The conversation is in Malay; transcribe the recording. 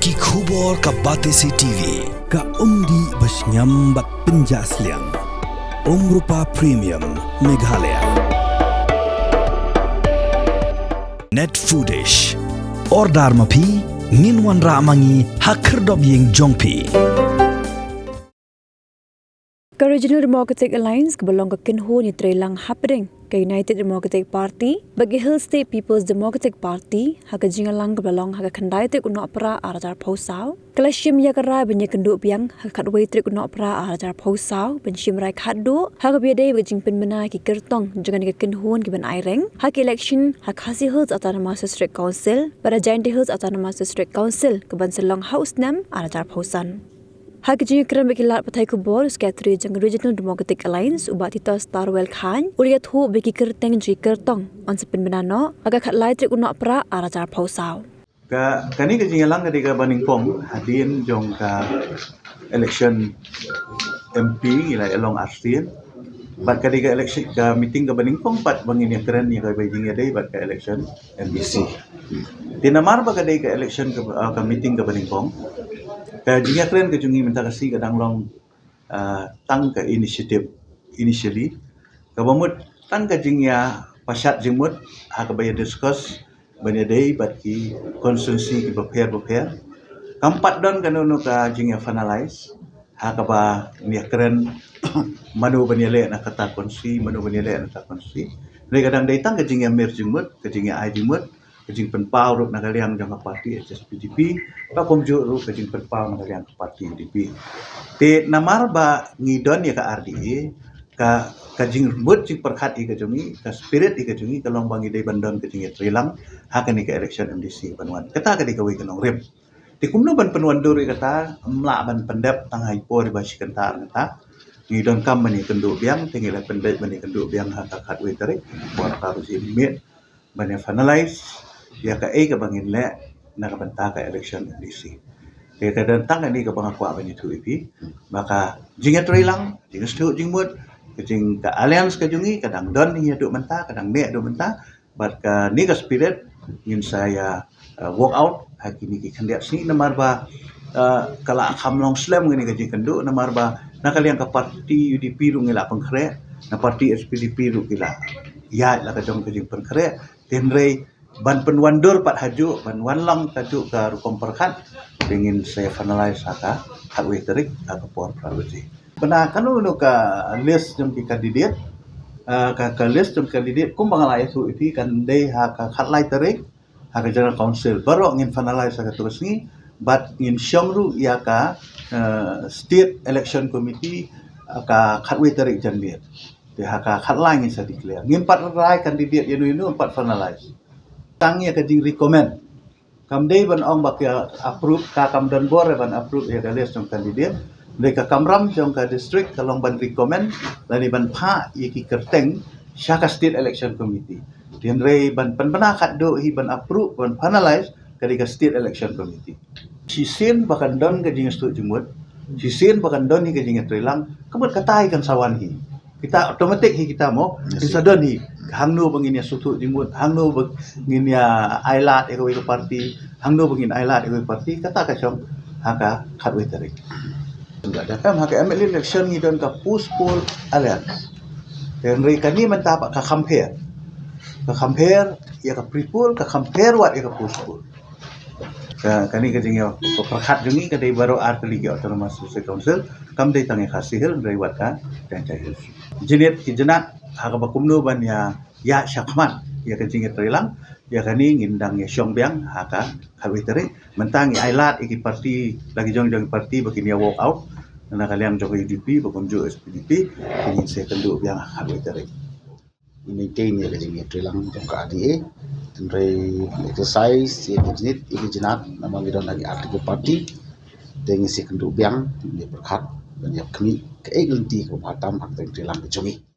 Ki khubor ka Batesi TV ka umdi basnyam bak penjaslian Rupa Premium Meghalaya Net Foodish Ordar mapi Nginwan ramangi Hakerdob ying jongpi Ka Regional Democratic Alliance kebalong ke Kinho ni Trelang happening ke United Democratic Party bagi Hill State People's Democratic Party haka jingalang kebalong haka kandai te kuno pra arajar pausau kalashim ya karai banya kenduk biang haka katway tre kuno pra arajar pausau benshim rai khaddo haka biadai bagi jingpin bena ki kertong jangan ke Kinho ki ben aireng haka election haka Khasi Hills Autonomous District Council pada Jainti Hills Autonomous District Council ke ban Selong House nam arajar pausan Hak jinga kran bekilat patai kubor skatri jang Regional Democratic Alliance ubat tita Starwell Khan uliat hu beki kerteng ji kertong on sepin benano aga khat lai trik unok pra arajar pausau kani ke jingalang ketika Baningpong hadin jong ka election MP ila elong Arsin bat ketika election ka meeting ke Baningpong pat bangin ya keren ya ka Beijing dai bat ka election MBC tinamar ba ketika election ka meeting ke Baningpong jika keren kejungi minta kasih kadang long tang ke initially kabamut tang ke jingya pasat jingmut hak bayar discuss banyak day bagi konsumsi ki prepare kampat don kanu ka jingya finalize hak ba ni keren manu banyale nak kata konsi manu banyale nak kata konsi dari kadang day tang ke jingya mer jingmut ke jingya ai jingmut kejing penpau rup nakaliang jangka parti HSPDP pa komjo rup kejing penpau nakaliang parti UDP te namar ba ngidon ya ka RDA ka kejing rembut jing perkhat i kejungi ka spirit i kejungi kalong bangi dai bandon kejing trilang hakani ka election MDC panuan kata ka dikawi kanong rem te kumno ban panuan duri kata mla ban pendap tangai po di basi kentar kata ngidon kam bani kenduk biang tinggal pendap bani kenduk biang hak khatwe tarik buat taruh simit bani finalize ya ka ka bangin le na ka banta ka election MDC ya ka datang ni ka bang akwa bani tu ipi maka jinga trilang jinga stu jingmut jing ka alliance ka jungi kadang don ni duk menta kadang ne duk menta bat ka ni ka spirit ngin saya walk out hakini ki kandiat sini namar ba kala kham long slam ngini ka jing kendu namar ba nakaliang ka parti UDP ru ngila pengkre na parti SPDP ru kila ya la ka jong ka jing pengkre tenrei ban penwandur pat haju ban wanlang tajuk ka rukom perkat ingin saya finalize haka hakwe terik haka por praluji bena kanu nu ka list jom ki kandidat ka list jom kandidat kum bangal itu iti kan dei haka khatlai terik haka general council baru ingin finalize haka terus ni bat ingin syamru ya ka state election committee ka khatwe terik jandiat de haka khatlai ingin saya declare ngin pat rai kandidat yenu pat finalize tangnya kajing recommend kamdei ban ong bak ya approve ka kamdan bor ban approve ya kalias jong kandidat mereka kamram jong ka district kalong ban recommend lani ban pha yiki kerteng syaka state election committee dian rei ban penpena khat do hi ban approve ban finalize kadika state election committee sisin bakan don kajing stu jumut sisin bakan don hi kajing trilang kemut katai kan sawan hi kita otomatik hi kita mo bisa don hi hangno bangin ya sutu jimut hangno bangin ya ailat eko parti hangno bangin ailat eko parti kata ka syong haka khatwe tarik enggak ada kam haka ML election ngidon ka puspol alliance dan reka ni menta ka compare ya ka pripol ka compare wat ya ka puspol kani ka jingyo perkhat jungi ka dei baru art liga autonomous district council kam dei tangi Khasi Hills dari wat ka dan Hills jenet ki jenat haka bakumno ban ya syakman ya kejing trilang ya kani ngindang ya syongbyang haka khabiteri mentang ya ailat iki parti lagi jong parti bagi dia walk out na kaliang jong UDP bakumjo SPDP ingin saya kenduk yang khabiteri maintain ya kejing trilang jong ka ADA tenrei exercise ya jenet iki jenat namang gidon lagi artikel parti dengan si kenduk biang dia berkat dan ya kami keegelti ke batam hak trilang kejungi